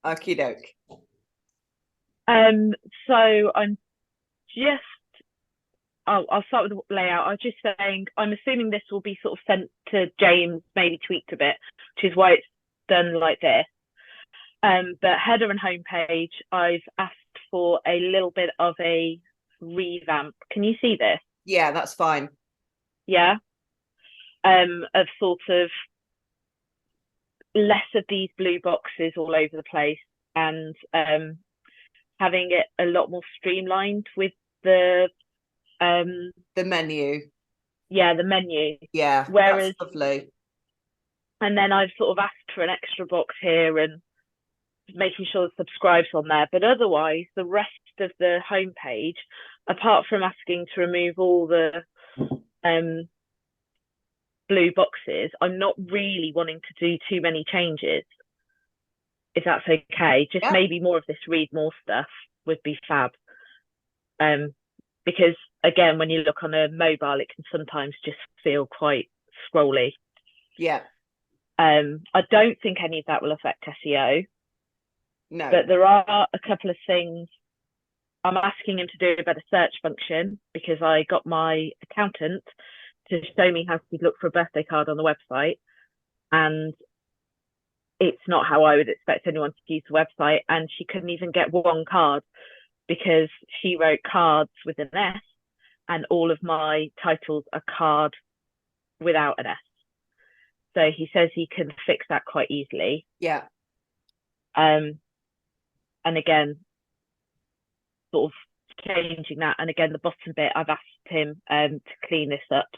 Okie doke. Um, so I'm just, I'll start with the layout. I was just saying, I'm assuming this will be sort of sent to James, maybe tweaked a bit, which is why it's done like this. But header and homepage, I've asked for a little bit of a revamp. Can you see this? Yeah, that's fine. Yeah. Of sort of less of these blue boxes all over the place and having it a lot more streamlined with the um The menu. yeah, the menu. Yeah, that's Whereas, lovely. and then I've sort of asked for an extra box here and making sure the subscribe's on there. But otherwise, the rest of the homepage, apart from asking to remove all the um blue boxes, I'm not really wanting to do too many changes, if that's okay. Just Yeah. maybe more of this read more stuff would be fab. Um, because again, when you look on a mobile, it can sometimes just feel quite scrolly. Yeah. I don't think any of that will affect SEO, No. but there are a couple of things. I'm asking him to do a better search function because I got my accountant to show me how to look for a birthday card on the website, and it's not how I would expect anyone to use the website. And she couldn't even get one card because she wrote cards with an S, and all of my titles are card without an S. So he says he can fix that quite easily. Yeah. Um, and again, sort of changing that. And again, the bottom bit, I've asked him to clean this up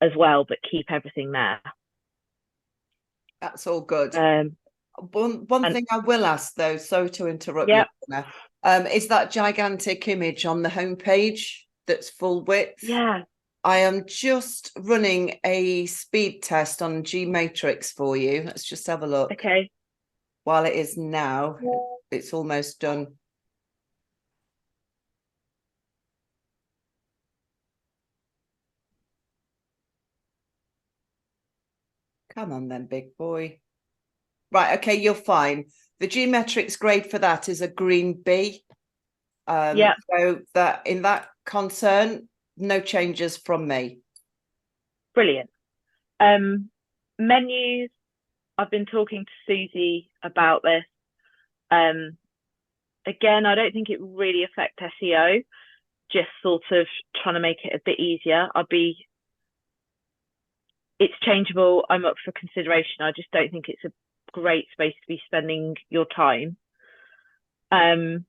as well, but keep everything there. That's all good. Um, One and thing I will ask though, sorry to interrupt you, yeah, Lorna, is that gigantic image on the homepage that's full width. yeah, I am just running a speed test on G Matrix for you. Let's just have a look. okay. While it is now, it's almost done. Come on then, big boy. Right, okay, you're fine. The geometrics grade for that is a green B. Yeah, So that in that concern, no changes from me. brilliant. Um, menus, I've been talking to Susie about this. Um, again, I don't think it really affect SEO, just sort of trying to make it a bit easier. It's changeable. I'm up for consideration. I just don't think it's a great space to be spending your time. Um,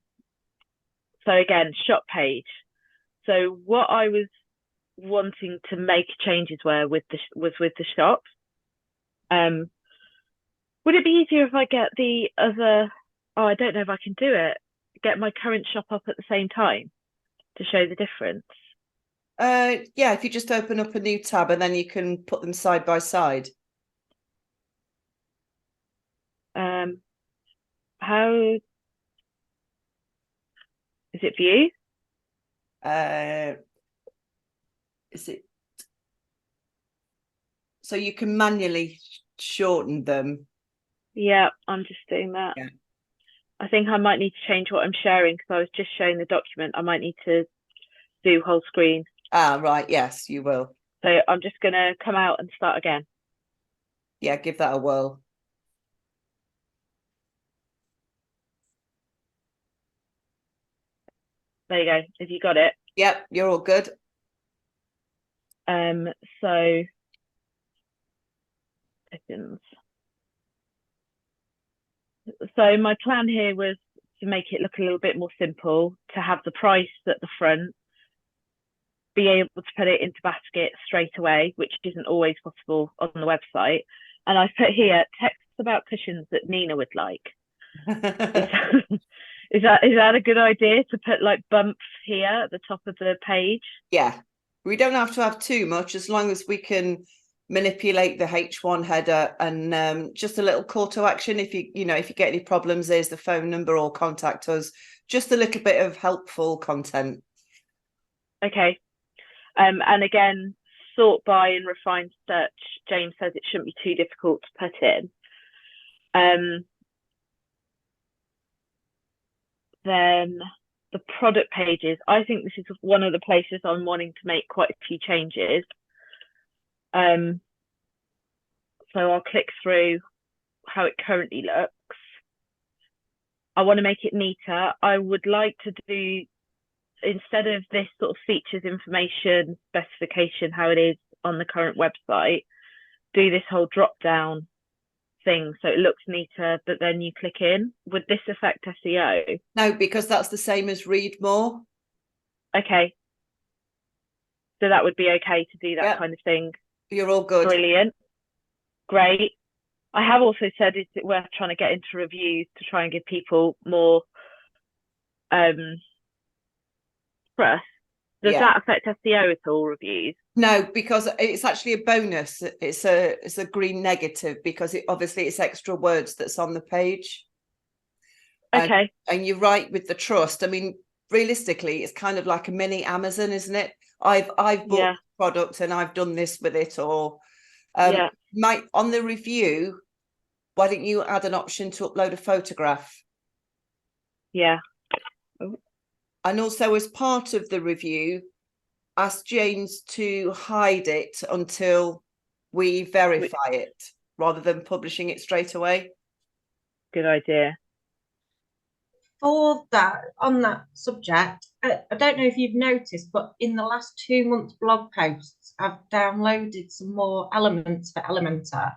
so again, shop page. So what I was wanting to make changes was with the shop. Um, would it be easier if I get the other? Oh, I don't know if I can do it. Get my current shop up at the same time to show the difference. Yeah, if you just open up a new tab and then you can put them side by side. Um, how is it view? Uh, is it so you can manually shorten them? Yeah, I'm just doing that. Yeah. I think I might need to change what I'm sharing because I was just showing the document. I might need to do whole screen. Ah, right. Yes, you will. So I'm just going to come out and start again. Yeah, give that a whirl. There you go. Have you got it? Yep, you're all good. Um, so seconds. So my plan here was to make it look a little bit more simple, to have the price at the front, be able to put it into basket straight away, which isn't always possible on the website. And I've put here text about cushions that Nina would like. Is is that a good idea to put like bumps here at the top of the page? Yeah, we don't have to have too much as long as we can manipulate the H1 header and just a little call to action. If you get any problems, there's the phone number or contact us. Just a little bit of helpful content. Okay. And again, sort by and refine search. James says it shouldn't be too difficult to put in. Um, then the product pages, I think this is one of the places I'm wanting to make quite a few changes. So I'll click through how it currently looks. I want to make it neater. I would like to do, instead of this sort of features information specification, how it is on the current website, do this whole drop down thing so it looks neater, but then you click in. Would this affect SEO? No, because that's the same as read more. Okay. So that would be okay to do that kind of thing. You're all good. Brilliant. Great. I have also said, is it worth trying to get into reviews to try and give people more trust? Does that affect SEO at all, reviews? No, because it's actually a bonus. It's a green negative because obviously it's extra words that's on the page. Okay. And you're right with the trust. I mean, realistically, it's kind of like a mini Amazon, isn't it? I've bought products and I've done this with it, or on the review, why don't you add an option to upload a photograph? Yeah. And also, as part of the review, ask James to hide it until we verify it, rather than publishing it straight away. Good idea. For that, on that subject, I don't know if you've noticed, but in the last 2 months' blog posts, I've downloaded some more elements for Elementor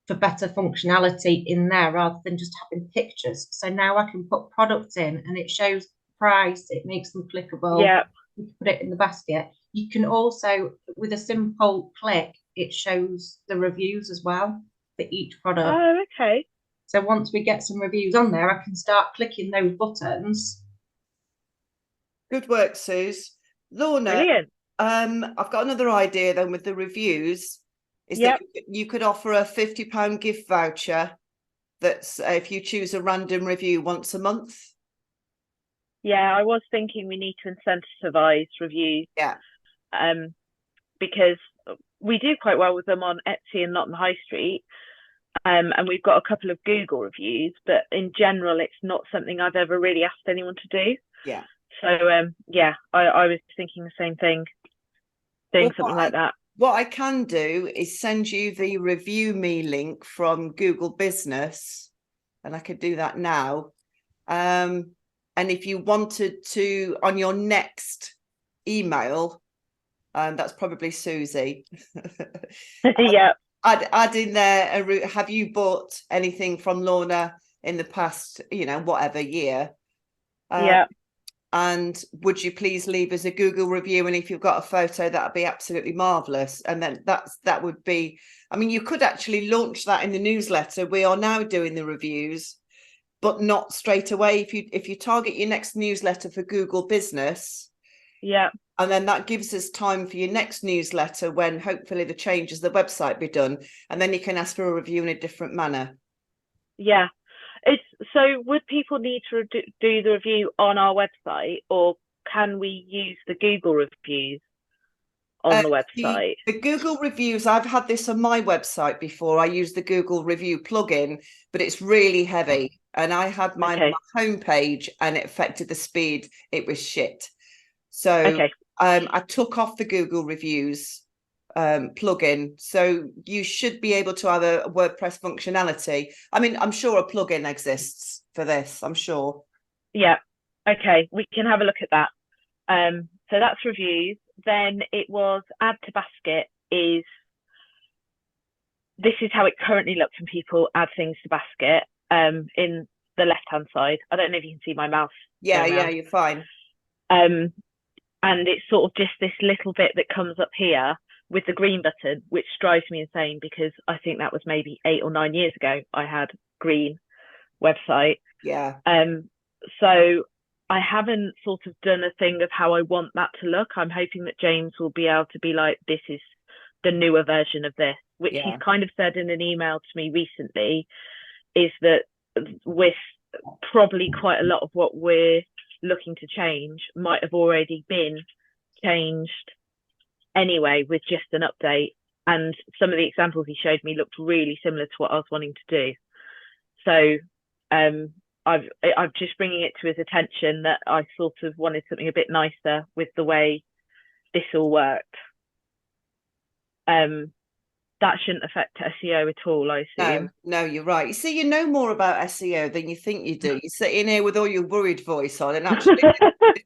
for better functionality in there rather than just having pictures. So now I can put products in and it shows price, it makes them clickable. Yeah. You can put it in the basket. You can also, with a simple click, it shows the reviews as well for each product. Oh, okay. So once we get some reviews on there, I can start clicking those buttons. Good work, Suze. Lorna, brilliant. I've got another idea then with the reviews. Is that you could offer a £50 gift voucher that's if you choose a random review once a month. Yeah, I was thinking we need to incentivize reviews. Yeah. Because we do quite well with them on Etsy and not on the high street. And we've got a couple of Google reviews, but in general, it's not something I've ever really asked anyone to do. Yeah. So, I was thinking the same thing, doing something like that. What I can do is send you the Review Me link from Google Business, and I could do that now. And if you wanted to, on your next email, that's probably Susie. Yeah. Add in there, have you bought anything from Lorna in the past, whatever year? Yeah. And would you please leave us a Google review? And if you've got a photo, that'd be absolutely marvelous. And then that would be, I mean, you could actually launch that in the newsletter. We are now doing the reviews, but not straight away. If you target your next newsletter for Google Business, and then that gives us time for your next newsletter when hopefully the changes the website be done, and then you can ask for a review in a different manner. Yeah. So would people need to do the review on our website, or can we use the Google reviews on the website? The Google reviews, I've had this on my website before. I use the Google review plugin, but it's really heavy. And I had mine on my homepage and it affected the speed. It was shit. So I took off the Google reviews plugin, so you should be able to have a WordPress functionality. I mean, I'm sure a plugin exists for this, I'm sure. Yeah. Okay, we can have a look at that. So that's reviews. Then it was add to basket. This is how it currently looks when people add things to basket in the left hand side. I don't know if you can see my mouse. Yeah, you're fine. And it's sort of just this little bit that comes up here with the green button, which drives me insane because I think that was maybe 8 or 9 years ago I had green website. Yeah. So I haven't sort of done a thing of how I want that to look. I'm hoping that James will be able to be like, this is the newer version of this, which he's kind of said in an email to me recently, is that with probably quite a lot of what we're looking to change might have already been changed anyway with just an update, and some of the examples he showed me looked really similar to what I was wanting to do. So I'm just bringing it to his attention that I sort of wanted something a bit nicer with the way this all worked. That shouldn't affect SEO at all, I assume. No, you're right. You see, you know more about SEO than you think you do. You're sitting here with all your worried voice on, and actually, there's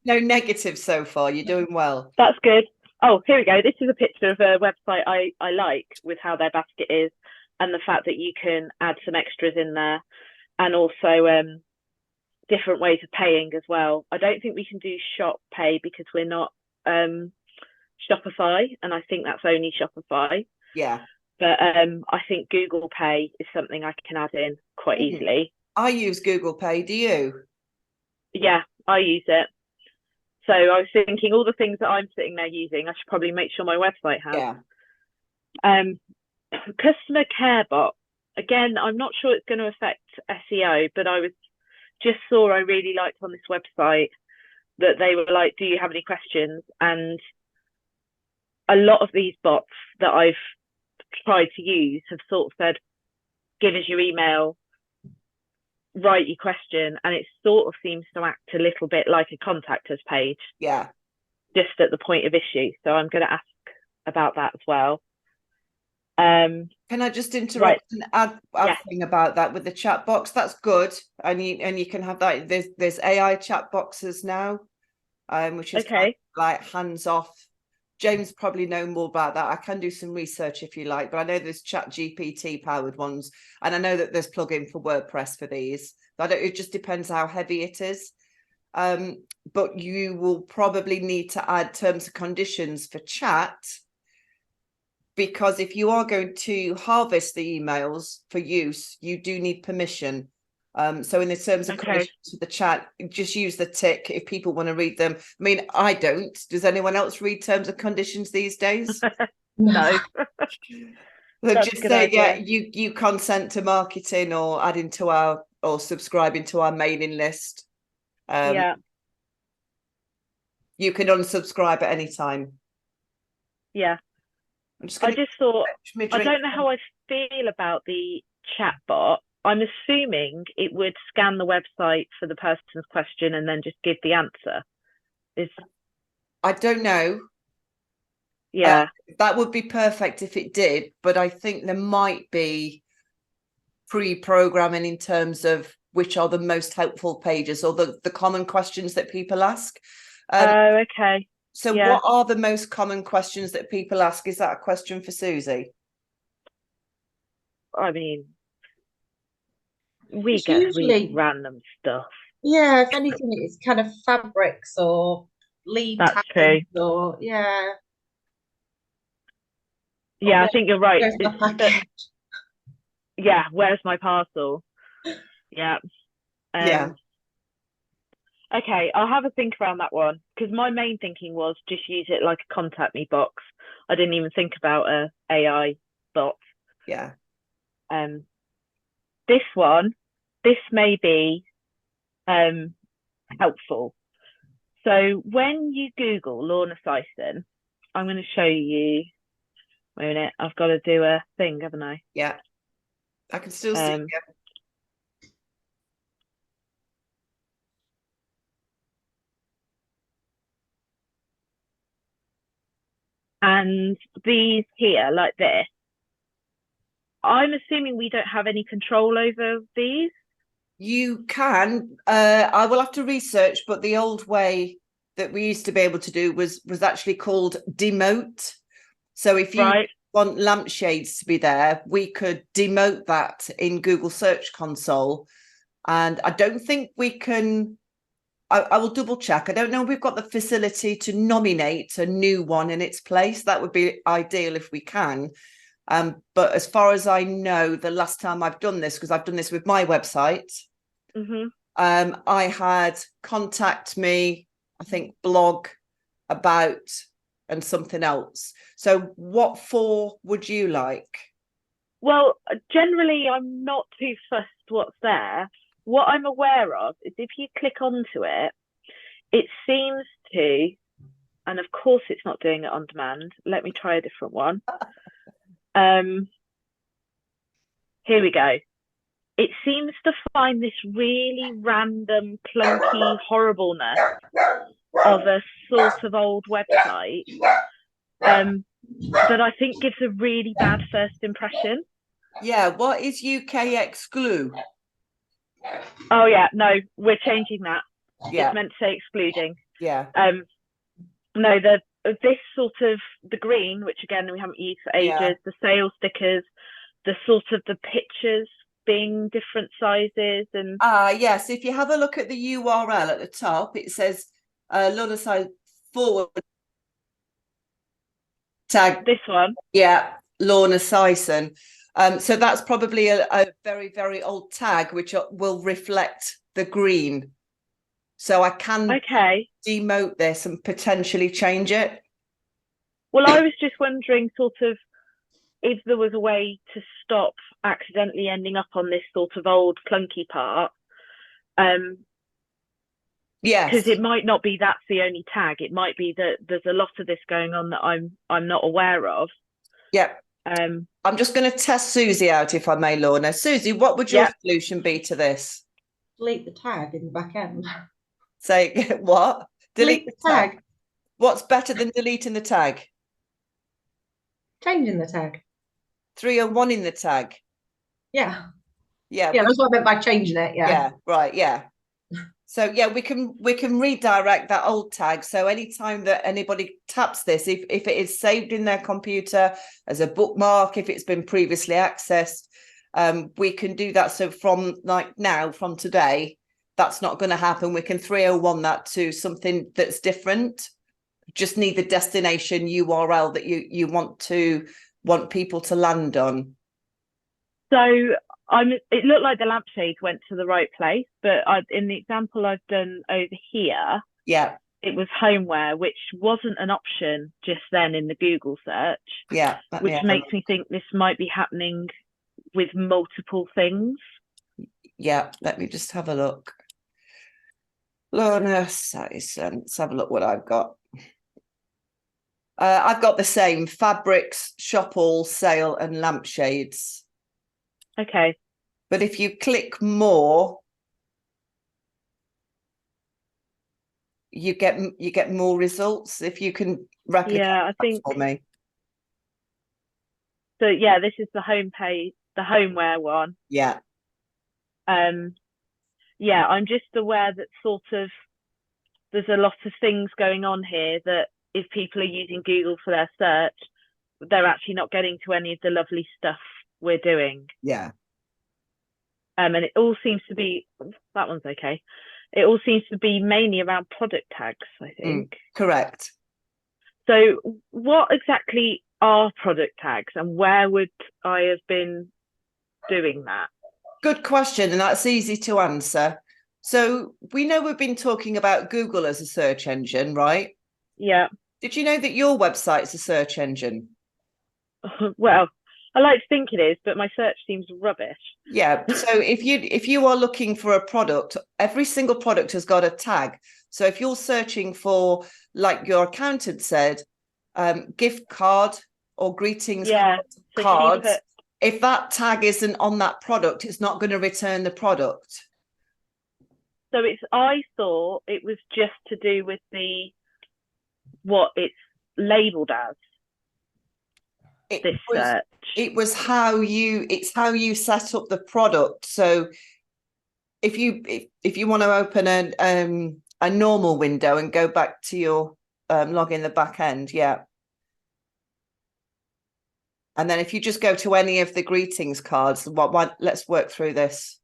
no negative so far. You're doing well. That's good. Oh, here we go. This is a picture of a website I like with how their basket is and the fact that you can add some extras in there and also different ways of paying as well. I don't think we can do shop pay because we're not Shopify, and I think that's only Shopify. Yeah. But I think Google Pay is something I can add in quite easily. I use Google Pay. Do you? Yeah, I use it. So I was thinking all the things that I'm sitting there using, I should probably make sure my website has. Yeah. Customer care bot. Again, I'm not sure it's going to affect SEO, but I really liked on this website that they were like, do you have any questions? And a lot of these bots that I've tried to use have sort of said, give us your email, write your question, and it sort of seems to act a little bit like a contact us page. Yeah. Just at the point of issue. So I'm going to ask about that as well. Can I just interrupt and add thing about that with the chat box? That's good, and you can have that. There's AI chat boxes now, which is kind of like hands off. James probably know more about that. I can do some research if you like, but I know there's Chat GPT powered ones, and I know that there's plugin for WordPress for these. It just depends how heavy it is. But you will probably need to add terms and conditions for chat, because if you are going to harvest the emails for use, you do need permission. So in the terms and conditions for the chat, just use the tick if people want to read them. I mean, I don't. Does anyone else read terms and conditions these days? No. So just say, yeah, you consent to marketing or adding to our or subscribing to our mailing list. Yeah. You can unsubscribe at any time. Yeah. I just thought, I don't know how I feel about the chat bot. I'm assuming it would scan the website for the person's question and then just give the answer. I don't know. Yeah. That would be perfect if it did, but I think there might be pre-programming in terms of which are the most helpful pages or the common questions that people ask. Okay. So what are the most common questions that people ask? Is that a question for Susie? I mean, we get really random stuff. Yeah, if anything, it's kind of fabrics or lead times or Yeah, I think you're right. Yeah, where's my parcel? Yeah. Okay, I'll have a think around that one, because my main thinking was just use it like a contact me box. I didn't even think about a AI bot. Yeah. This may be helpful. So when you Google Lorna Syson, I'm going to show you. Wait a minute, I've got to do a thing, haven't I? Yeah, I can still see you. And these here, like this, I'm assuming we don't have any control over these. You can. I will have to research, but the old way that we used to be able to do was actually called demote. So if you want lampshades to be there, we could demote that in Google Search Console. And I don't think we can. I will double check. I don't know if we've got the facility to nominate a new one in its place. That would be ideal if we can. But as far as I know, the last time I've done this, because I've done this with my website, I had contact me, I think blog about and something else. So what for would you like? Well, generally, I'm not too fussed what's there. What I'm aware of is if you click onto it, it seems to, and of course it's not doing it on demand. Let me try a different one. Here we go. it seems to find this really random, clunky horribleness of a sort of old website that I think gives a really bad first impression. Yeah, what is UK exclude? Oh yeah, no, we're changing that. Yeah, It's meant to say excluding. yeah, No, this sort of the green, which again we haven't used for ages, Yeah. the sales stickers, the sort of the pictures being different sizes and yes. If you have a look at the URL at the top, it says Lorna side forward tag. this one. Yeah, Lorna Syson. So that's probably a very, very old tag, which will reflect the green. So I can Okay. demote this and potentially change it. Well, I was just wondering sort of if there was a way to stop accidentally ending up on this sort of old clunky part. Yes. Because it might not be that's the only tag. It might be that there's a lot of this going on that I'm not aware of. Yep. I'm just going to test Susie out, if I may, Lorna. Susie, what would your solution be to this? Delete the tag in the back end. Say what? Delete the tag. What's better than deleting the tag? Changing the tag. 301 in the tag. Yeah. Yeah. Yeah, that's what I meant by changing it. Yeah. Yeah, right. Yeah. So yeah, we can redirect that old tag. So anytime that anybody taps this, if it is saved in their computer as a bookmark, if it's been previously accessed, we can do that. So from from today, that's not going to happen. We can 301 that to something that's different. Just need the destination URL that you want people to land on. So it looked like the lampshade went to the right place, but in the example I've done over here, yeah, it was homeware, which wasn't an option just then in the Google search. Yeah, which makes me think this might be happening with multiple things. Yeah, let me just have a look. Lorna Syson, let's have a look what I've got. I've got the same fabrics, shop all, sale, and lampshades. Okay. But if you click more, you get more results. If you can replicate I think for me. So yeah, this is the home page, the homeware one. Yeah. Yeah, I'm just aware that sort of there's a lot of things going on here that if people are using Google for their search, they're actually not getting to any of the lovely stuff we're doing. Yeah. And it all seems to be, that one's okay. It all seems to be mainly around product tags, I think. Correct. So what exactly are product tags and where would I have been doing that? Good question, and that's easy to answer. So we know we've been talking about Google as a search engine, right? Yeah. Did you know that your website's a search engine? Well, I like to think it is, but my search seems rubbish. Yeah. So if you are looking for a product, every single product has got a tag. So if you're searching for, like your accountant said, gift card or greetings cards, if that tag isn't on that product, it's not going to return the product. So I thought it was just to do with what it's labeled as. It was how you set up the product. So if you want to open a normal window and go back to your log in the back end, yeah. And then if you just go to any of the greetings cards, let's work through this.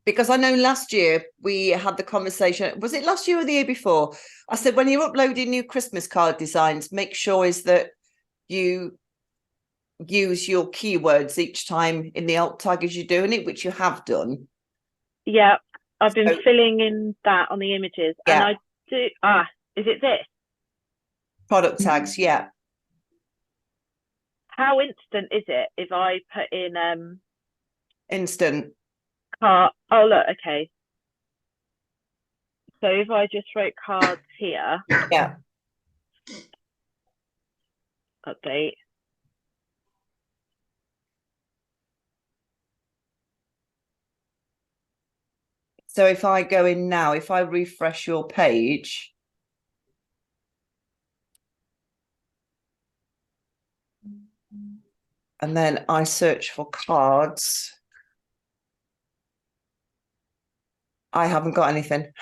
Because I know last year we had the conversation, was it last year or the year before? I said, when you're uploading new Christmas card designs, make sure is that you use your keywords each time in the alt tag as you're doing it, which you have done. Yeah, I've been filling in that on the images. Yeah. And I do, is it this? Product tags, yeah. How instant is it if I put in instant? Oh, look, okay. So if I just wrote cards here. Yeah. update. So if I go in now, if I refresh your page, and then I search for cards, I haven't got anything.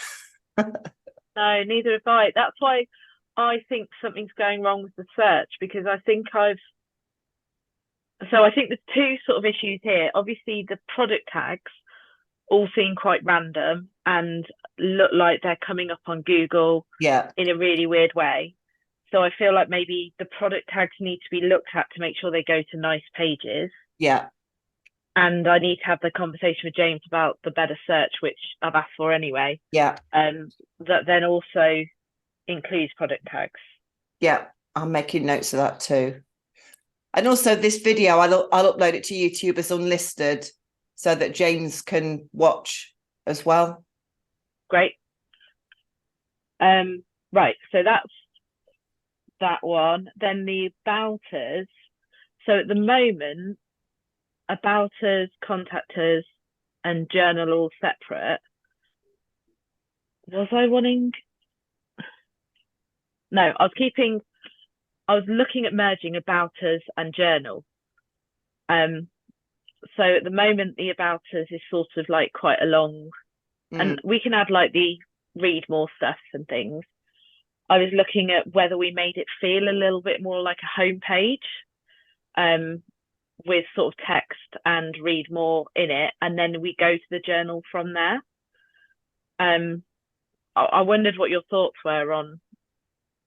No, neither have I. That's why I think something's going wrong with the search, because I think there's two sort of issues here. Obviously, the product tags all seem quite random and look like they're coming up on Google Yeah, in a really weird way. So I feel like maybe the product tags need to be looked at to make sure they go to nice pages. yeah, And I need to have the conversation with James about the better search, which I've asked for anyway. yeah, That then also includes product tags. yeah. I'm making notes of that too. And also this video, I'll upload it to YouTube as unlisted so that James can watch as well. Great. Right, so that's that one. Then the about us. So at the moment, about us, contact us, and journal all separate. Was I wanting? No, I was looking at merging about us and journal. So at the moment, the about us is sort of like quite a long, and we can add like the read more stuff and things. I was looking at whether we made it feel a little bit more like a homepage, with sort of text and read more in it, and then we go to the journal from there. I wondered what your thoughts were on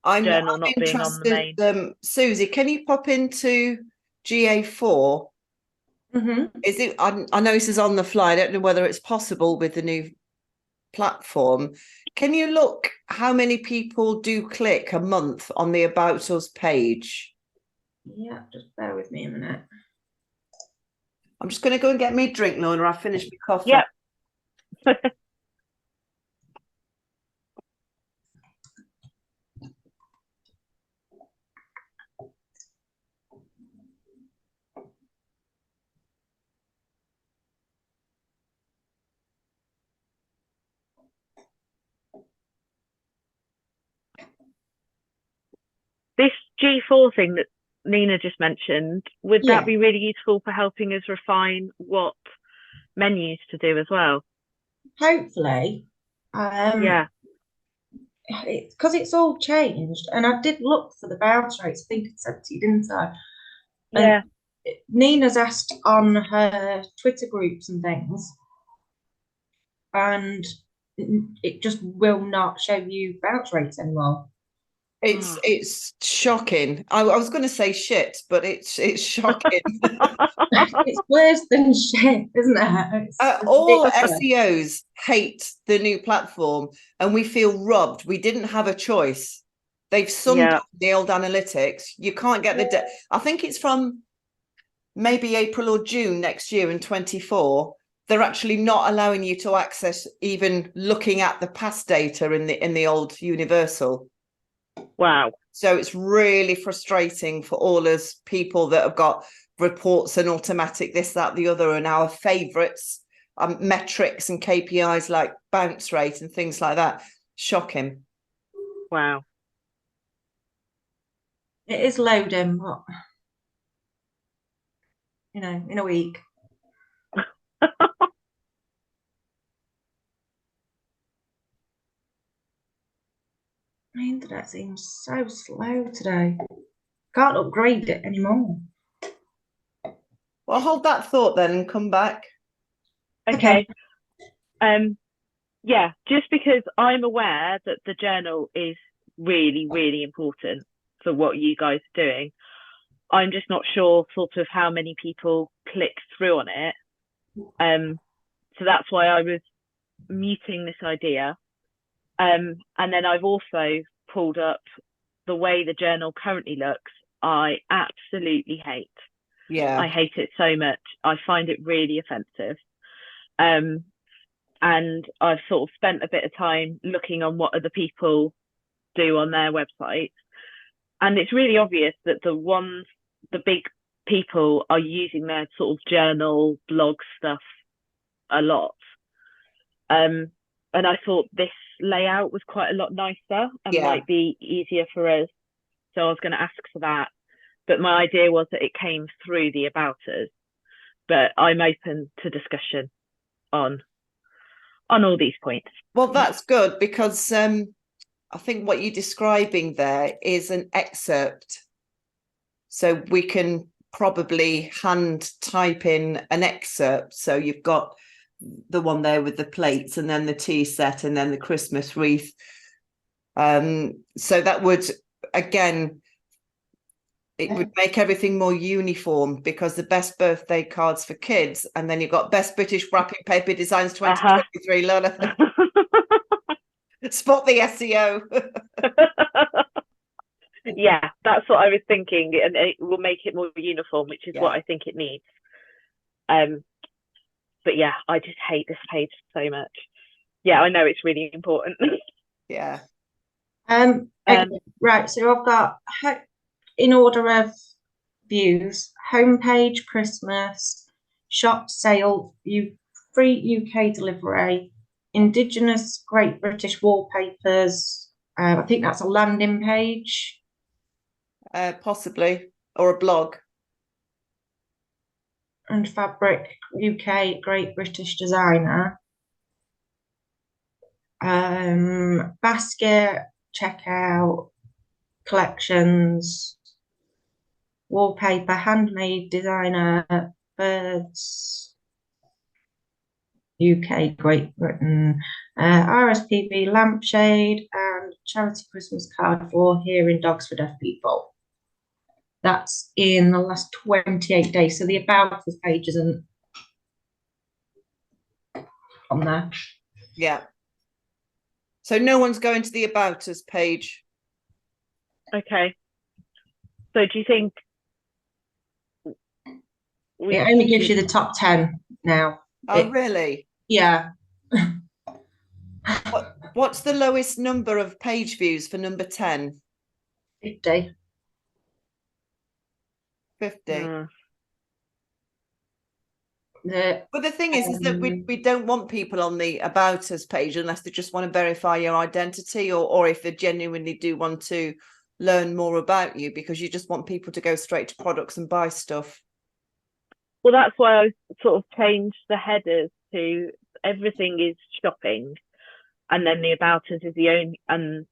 journal not being on the main. Susie, can you pop into GA4? Is it? I know this is on the fly. I don't know whether it's possible with the new platform. Can you look how many people do click a month on the About Us page? Yeah, just bear with me a minute. I'm just going to go and get me a drink, Lorna. I finished my coffee. Yep. This G4 thing that Nina just mentioned, would that be really useful for helping us refine what menus to do as well? Hopefully. Yeah. Because it's all changed, and I did look for the bounce rates. I think I said to you, didn't I? Yeah. And Nina's asked on her Twitter groups and things, and it just will not show you bounce rates anymore. It's shocking. I was going to say shit, but it's shocking. It's worse than shit, isn't it? All SEOs hate the new platform, and we feel robbed. We didn't have a choice. They've summed up the old analytics. You can't get the I think it's from maybe April or June next year in 24. They're actually not allowing you to access even looking at the past data in the old Universal. Wow. So it's really frustrating for all us people that have got reports and automatic this, that, the other, and our favourites, metrics and KPIs like bounce rate and things like that. Shocking. Wow. It is loading, but in a week. My internet seems so slow today. Can't upgrade it anymore. Well, hold that thought then and come back. Okay. Yeah, just because I'm aware that the journal is really, really important for what you guys are doing. I'm just not sure sort of how many people click through on it. So that's why I was muting this idea. And then I've also pulled up the way the journal currently looks. I absolutely hate. Yeah. I hate it so much. I find it really offensive. And I've sort of spent a bit of time looking on what other people do on their websites. And it's really obvious that the big people are using their sort of journal blog stuff a lot. And I thought this layout was quite a lot nicer and might be easier for us. So I was going to ask for that. But my idea was that it came through the About Us. But I'm open to discussion on all these points. Well, that's good, because I think what you're describing there is an excerpt. So we can probably hand type in an excerpt. So you've got the one there with the plates, and then the tea set, and then the Christmas wreath. So that would, again, it would make everything more uniform, because the best birthday cards for kids, and then you've got best British wrapping paper designs 2023. Lorna. Spot the SEO. Yeah, that's what I was thinking, and it will make it more uniform, which is what I think it needs. But yeah, I just hate this page so much. Yeah, I know it's really important. Yeah. Right, so I've got, in order of views, homepage, Christmas, shop, sale, free UK delivery, Indigenous Great British wallpapers. I think that's a landing page. Possibly, or a blog. And fabric, UK Great British designer. Basket, checkout, collections, wallpaper, handmade designer, birds, UK, Great Britain, RSPB, lampshade, and charity Christmas card for hearing dogs for deaf people. That's in the last 28 days. So the About Us page isn't on there. Yeah. So no one's going to the About Us page. Okay. So do you think it only gives you the top 10 now? Oh, really? Yeah. What's the lowest number of page views for number 10? 50. 50. But the thing is that we don't want people on the About Us page unless they just want to verify your identity, or if they genuinely do want to learn more about you, because you just want people to go straight to products and buy stuff. Well, that's why I sort of changed the headers to everything is shopping, and then the About Us is the only one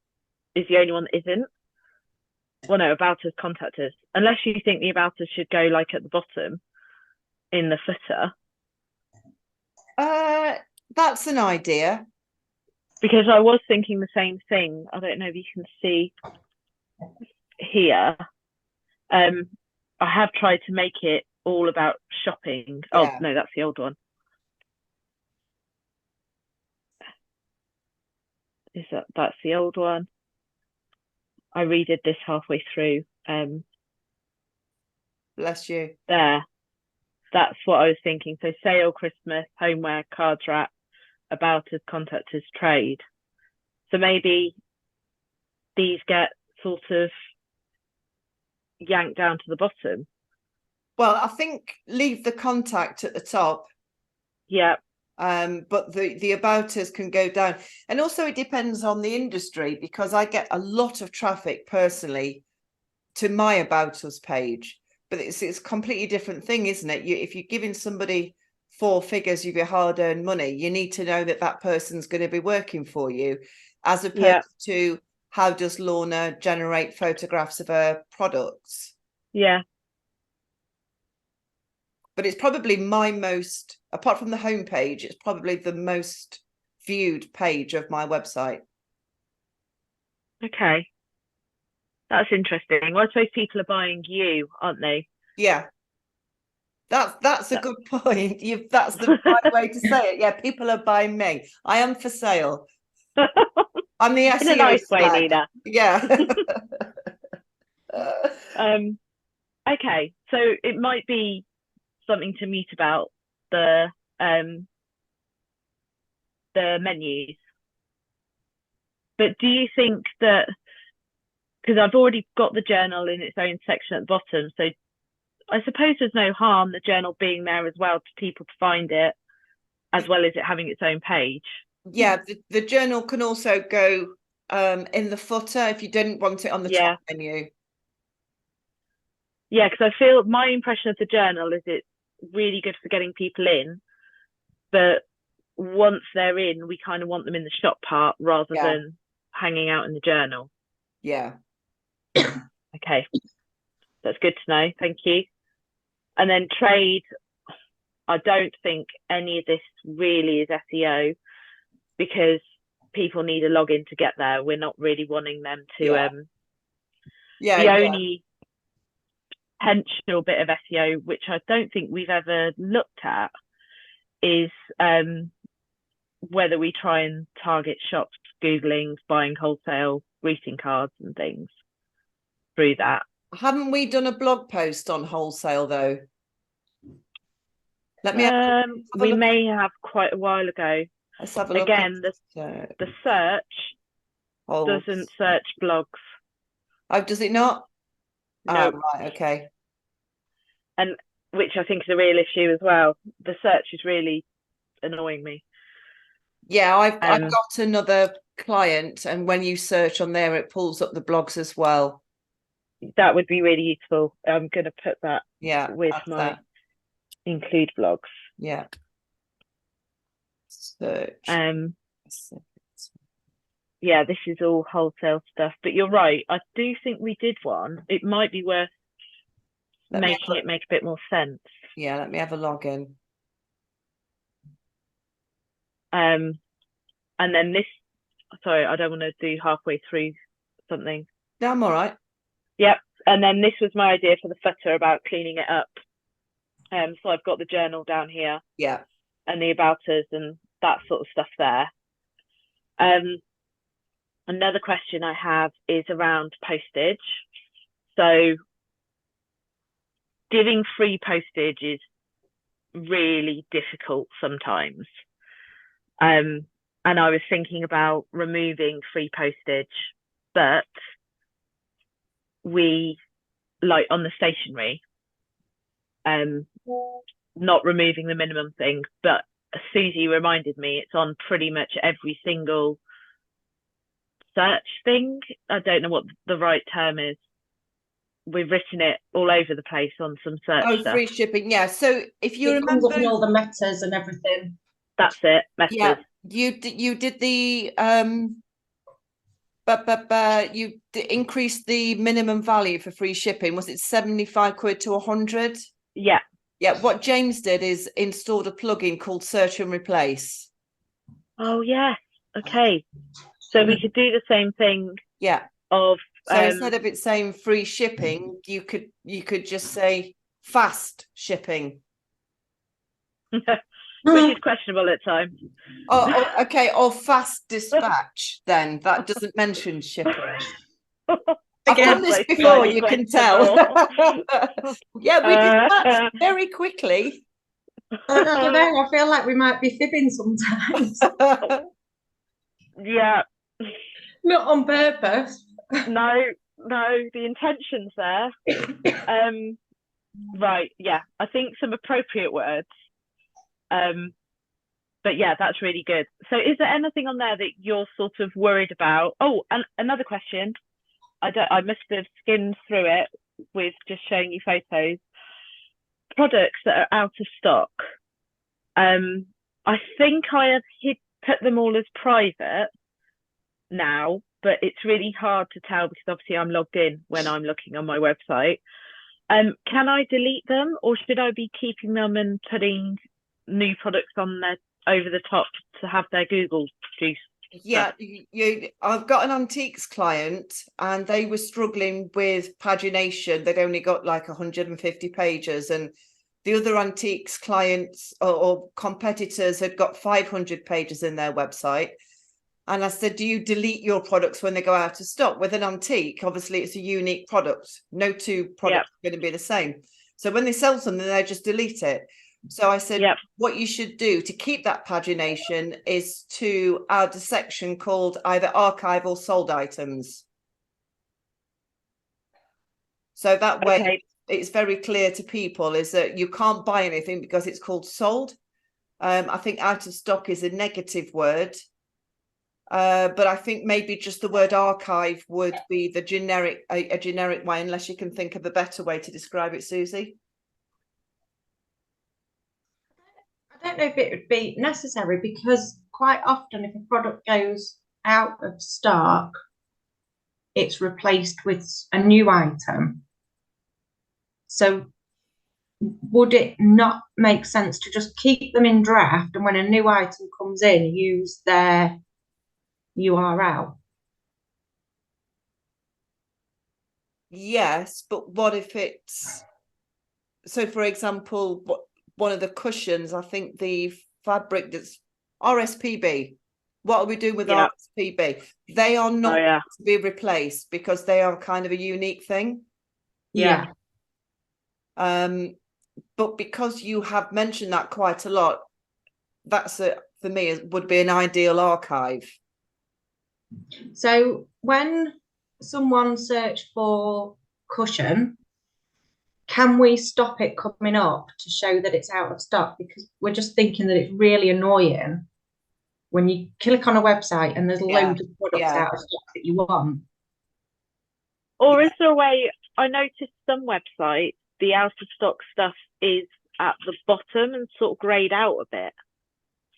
that isn't. Well, no, About Us, contact us. Unless you think the About Us should go like at the bottom in the footer. That's an idea. Because I was thinking the same thing. I don't know if you can see here. I have tried to make it all about shopping. Yeah. Oh no, that's the old one. That's the old one? I redid this halfway through. Bless you. There. That's what I was thinking. So sale, Christmas, homeware, cards wrap, About Us, contact us, trade. So maybe these get sort of yanked down to the bottom. Well, I think leave the contact at the top. Yeah. But the About Us can go down. And also it depends on the industry, because I get a lot of traffic personally to my About Us page. But it's a completely different thing, isn't it? If you're giving somebody 4 figures of your hard-earned money, you need to know that that person's going to be working for you, as opposed to how does Lorna generate photographs of her products. Yeah. But it's probably my most, apart from the homepage, it's probably the most viewed page of my website. Okay. That's interesting. Well, I suppose people are buying you, aren't they? Yeah. That's a good point. That's the right way to say it. Yeah, people are buying me. I am for sale. I'm the SEO in a nice way, Nina. Yeah. Okay, so it might be something to meet about the menus. But do you think that, because I've already got the journal in its own section at the bottom. So I suppose there's no harm the journal being there as well to people to find it, as well as it having its own page. Yeah, the journal can also go in the footer if you didn't want it on the top menu. Yeah, because I feel my impression of the journal is it's really good for getting people in, but once they're in, we kind of want them in the shop part rather than hanging out in the journal. Yeah. Okay, that's good to know. Thank you. And then trade, I don't think any of this really is SEO because people need a login to get there. We're not really wanting them to. The only potential bit of SEO, which I don't think we've ever looked at, is whether we try and target shops Googling buying wholesale greeting cards and things through that. Haven't we done a blog post on wholesale though? Let me we may have quite a while ago. Let's have a look. Again, the search doesn't search blogs. Oh, does it not? No. Oh, right, okay. And which I think is a real issue as well. The search is really annoying me. Yeah, I've got another client, and when you search on there, it pulls up the blogs as well. That would be really useful. I'm going to put that with my include blogs. Yeah. Search. Yeah, this is all wholesale stuff, but you're right. I do think we did one. It might be worth making it make a bit more sense. Yeah, let me have a login. And then this, sorry, I don't want to do halfway through something. No, I'm all right. Yep. And then this was my idea for the footer about cleaning it up. So I've got the journal down here. Yeah. And the about us and that sort of stuff there. Another question I have is around postage. So giving free postage is really difficult sometimes. And I was thinking about removing free postage, but we, like on the stationery, not removing the minimum thing, but Susie reminded me it's on pretty much every single search thing. I don't know what the right term is. We've written it all over the place on some search stuff. Free shipping, yeah. So if you remember, comes up in all the metas and everything. That's it. Metas. Yeah, you did the you increased the minimum value for free shipping. Was it 75 quid to 100? Yeah. Yeah, what James did is installed a plugin called Search and Replace. Oh, yes. Okay. So we could do the same thing. Yeah. So instead of it saying free shipping, you could just say fast shipping. Which is questionable at times. Oh, okay. Or fast dispatch, then. That doesn't mention shipping. I've done this before, you can tell. Yeah, we dispatch very quickly. I don't know. I feel like we might be fibbing sometimes. Yeah. Not on purpose. No, the intention's there. Right, yeah. I think some appropriate words. But yeah, that's really good. So is there anything on there that you're sort of worried about? Oh, and another question. I must have skimmed through it with just showing you photos. Products that are out of stock. I think I have put them all as private now, but it's really hard to tell because obviously I'm logged in when I'm looking on my website. Can I delete them, or should I be keeping them and putting new products on there over the top to have their Google juice? Yeah, I've got an antiques client and they were struggling with pagination. They'd only got like 150 pages, and the other antiques clients or competitors had got 500 pages in their website. And I said, do you delete your products when they go out of stock? With an antique, obviously it's a unique product. No two products are going to be the same. So when they sell something, they just delete it. So I said, what you should do to keep that pagination is to add a section called either archive or sold items. So that way Okay. it's very clear to people is that you can't buy anything because it's called sold. I think out of stock is a negative word. But I think maybe just the word archive would be the generic, a generic way, unless you can think of a better way to describe it, Susie. I don't know if it would be necessary, because quite often if a product goes out of stock, it's replaced with a new item. So would it not make sense to just keep them in draft, and when a new item comes in, use their URL? Yes, but what if it's, so for example, one of the cushions, I think the fabric that's RSPB, what are we doing with RSPB? They are not to be replaced because they are kind of a unique thing. Yeah. But because you have mentioned that quite a lot, that's for me, it would be an ideal archive. So when someone searched for cushion, can we stop it coming up to show that it's out of stock? Because we're just thinking that it's really annoying when you click on a website and there's loads of products out of stock that you want. Or is there a way, I noticed some websites, the out of stock stuff is at the bottom and sort of grayed out a bit.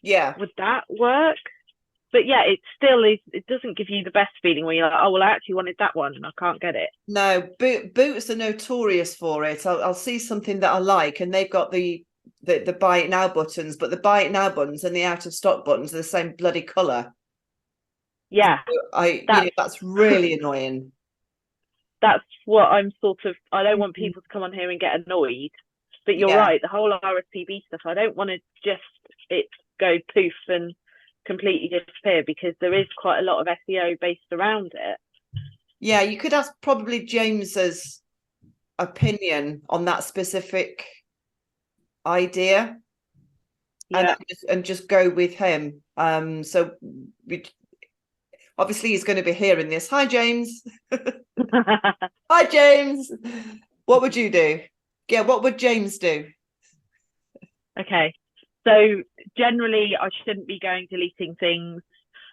Yeah. Would that work? But yeah, it still is, it doesn't give you the best feeling when you're like, oh, well, I actually wanted that one and I can't get it. No, Boots are notorious for it. I'll see something that I like and they've got the buy it now buttons, but the buy it now buttons and the out of stock buttons are the same bloody colour. Yeah. So that's really annoying. That's what I'm sort of, I don't want people to come on here and get annoyed, but you're right, the whole RSPB stuff, I don't want to just it go poof and completely disappear, because there is quite a lot of SEO based around it. Yeah, you could ask probably James's opinion on that specific idea. Yeah. And just go with him. So obviously he's going to be hearing this. Hi, James. Hi, James. What would you do? Yeah, what would James do? Okay. So generally I shouldn't be going deleting things.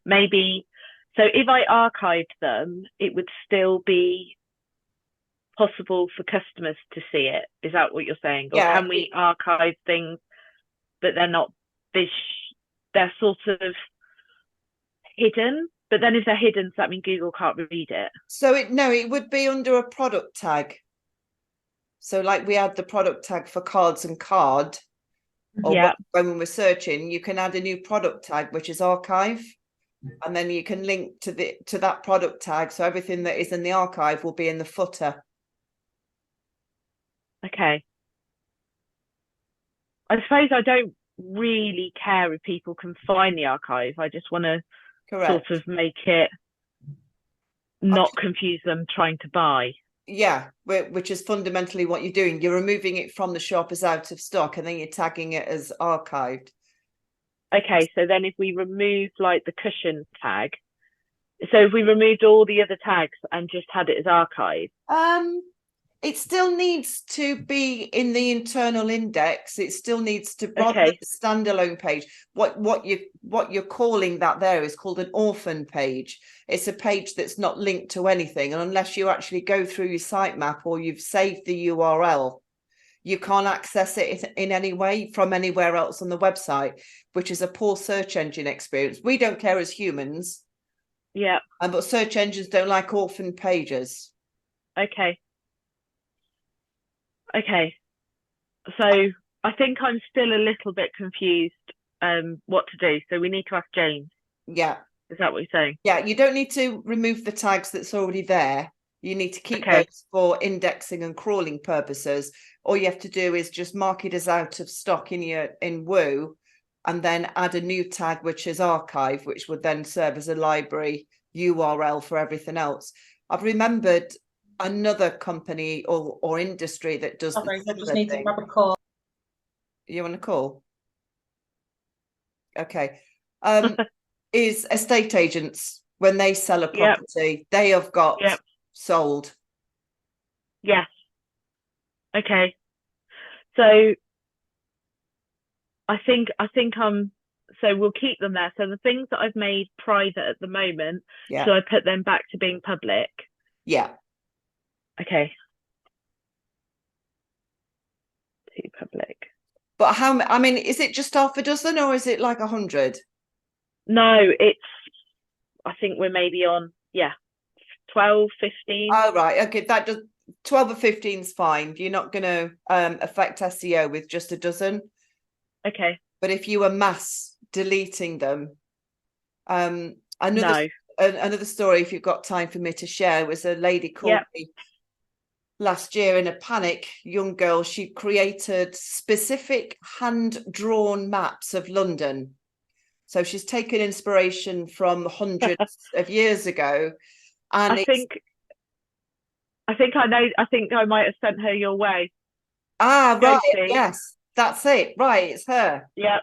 Maybe, so if I archived them, it would still be possible for customers to see it. Is that what you're saying? Or can we archive things but they're not they're sort of hidden? But then if they're hidden, does that mean Google can't read it? So it would be under a product tag. So like we had the product tag for cards and card, or when we're searching, you can add a new product tag, which is archive. And then you can link to that product tag. So everything that is in the archive will be in the footer. Okay. I suppose I don't really care if people can find the archive. I just want to sort of make it not confuse them trying to buy. Yeah, which is fundamentally what you're doing. You're removing it from the shop as out of stock, and then you're tagging it as archived. Okay, so then if we remove like the cushion tag, so if we removed all the other tags and just had it as archive, it still needs to be in the internal index. It still needs to be the standalone page. What you're calling that there is called an orphan page. It's a page that's not linked to anything, and unless you actually go through your sitemap or you've saved the URL, you can't access it in any way from anywhere else on the website, which is a poor search engine experience. We don't care as humans. Yeah. But search engines don't like orphan pages. Okay. Okay. So I think I'm still a little bit confused what to do. So we need to ask James. Yeah. Is that what you're saying? Yeah, you don't need to remove the tags that's already there. You need to keep those for indexing and crawling purposes. All you have to do is just mark it as out of stock in Woo, and then add a new tag, which is archive, which would then serve as a library URL for everything else. I've remembered another company or industry that does. Sorry, I just need to grab a call. You want a call? Okay. Is estate agents, when they sell a property, they have got sold. Yes. Okay. So so we'll keep them there. So the things that I've made private at the moment, Yeah. should I put them back to being public? Yeah. Okay. To public. But I mean, is it just half a dozen or is it like 100? No, I think we're maybe on, 12, 15. Oh, right. Okay. That does 12 or 15 is fine. You're not going to affect SEO with just a dozen. Okay. But if you were mass deleting them, another story, if you've got time for me to share, was a lady called me last year in a panic. Young girl, she created specific hand-drawn maps of London. So she's taken inspiration from hundreds of years ago. And I think I know. I think I might have sent her your way. Right. Ghosty. Yes, that's it. Right, it's her. Yep.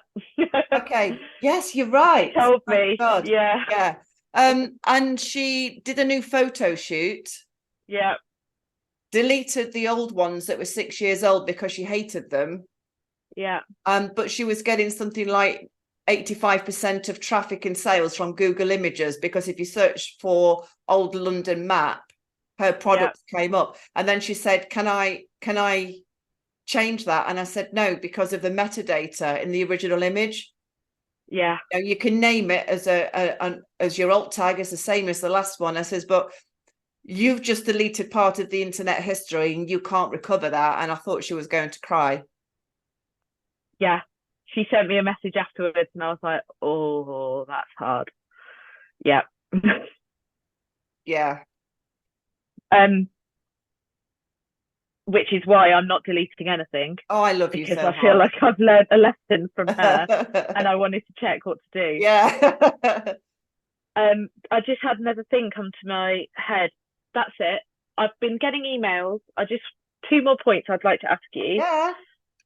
Okay. Yes, you're right. She told Thank me. God. Yeah. Yeah. And she did a new photo shoot. Yeah. Deleted the old ones that were 6 years old because she hated them. Yeah. But she was getting something like 85% of traffic and sales from Google Images, because if you search for old London map, her products came up. And then she said, can I change that? And I said, no, because of the metadata in the original image. Yeah. You can name it as your alt tag is the same as the last one. I says, but you've just deleted part of the internet history and you can't recover that. And I thought she was going to cry. Yeah. She sent me a message afterwards and I was like, oh, that's hard. Yeah. Yeah. Which is why I'm not deleting anything. Oh, I love you because so I feel much. like I've learned a lesson from her and I wanted to check what to do. Yeah. I just had another thing come to my head. That's it. I've been getting emails. Two more points I'd like to ask you. Yeah.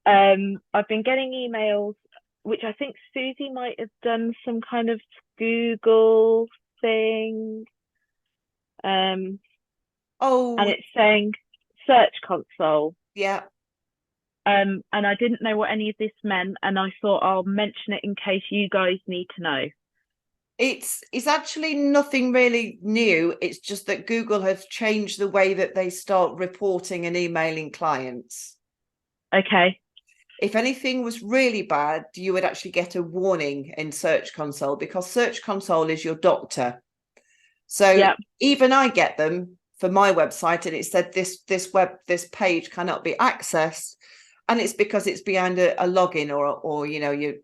I've been getting emails, which I think Susie might have done some kind of Google thing. And it's saying Search Console. Yeah. And I didn't know what any of this meant, and I thought I'll mention it in case you guys need to know. It's actually nothing really new. It's just that Google has changed the way that they start reporting and emailing clients. Okay. If anything was really bad, you would actually get a warning in Search Console, because Search Console is your doctor. So even I get them for my website, and it said this page cannot be accessed, and it's because it's behind a login or your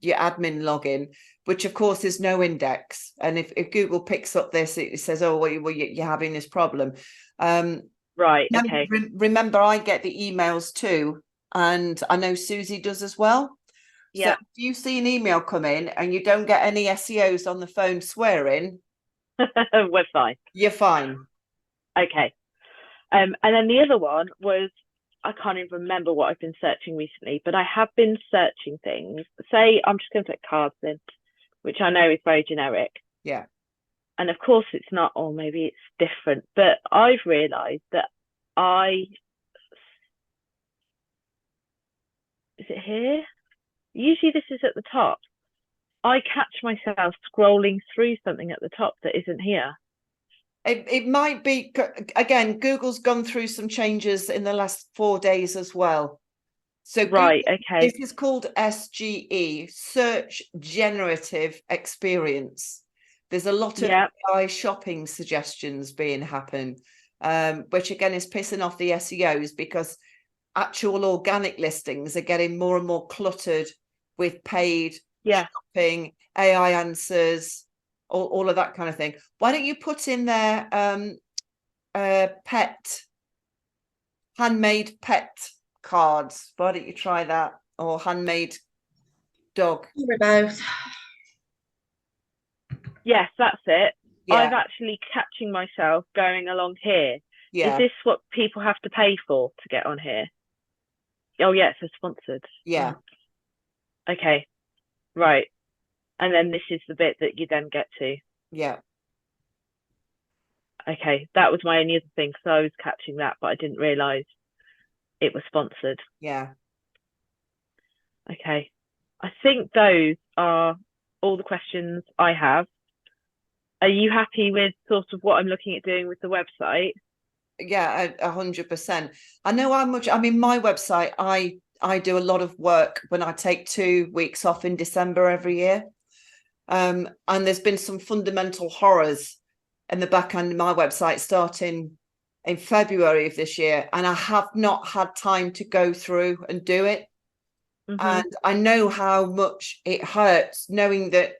admin login, which of course is no index. And if Google picks up this, it says, oh, well, you're having this problem. Right. Okay. Remember, I get the emails too, and I know Susie does as well. Yeah. So if you see an email come in and you don't get any SEOs on the phone swearing, we're fine. You're fine. Okay. And then the other one was, I can't even remember what I've been searching recently, but I have been searching things. Say I'm just going to put cards in, which I know is very generic. Yeah. And of course it's not, or maybe it's different, but I've realised that is it here? Usually this is at the top. I catch myself scrolling through something at the top that isn't here. It might be, again, Google's gone through some changes in the last 4 days as well. So right, Google, okay. This is called SGE, Search Generative Experience. There's a lot of AI shopping suggestions being happen, which again is pissing off the SEOs, because actual organic listings are getting more and more cluttered with paid shopping, AI answers, all of that kind of thing. Why don't you put in there handmade pet cards? Why don't you try that? Or handmade dog? Both. Yes, that's it. Yeah. I'm actually catching myself going along here. Yeah. Is this what people have to pay for to get on here? Oh yeah, it's sponsored. Yeah. Okay. Right. And then this is the bit that you then get to. Yeah. Okay, that was my only other thing, because I was catching that, but I didn't realise it was sponsored. Yeah. Okay. I think those are all the questions I have. Are you happy with sort of what I'm looking at doing with the website? Yeah, 100%. I know how much, I mean, my website, I do a lot of work when I take 2 weeks off in December every year. And there's been some fundamental horrors in the back end of my website starting in February of this year, and I have not had time to go through and do it. And I know how much it hurts knowing that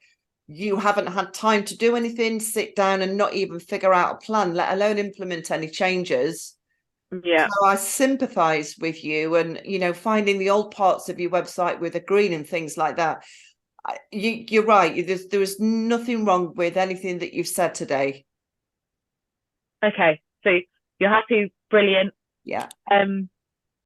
you haven't had time to do anything, sit down and not even figure out a plan, let alone implement any changes. Yeah. So I sympathize with you, and finding the old parts of your website with the green and things like that. You're right. There is nothing wrong with anything that you've said today. Okay. So you're happy? Brilliant. Yeah.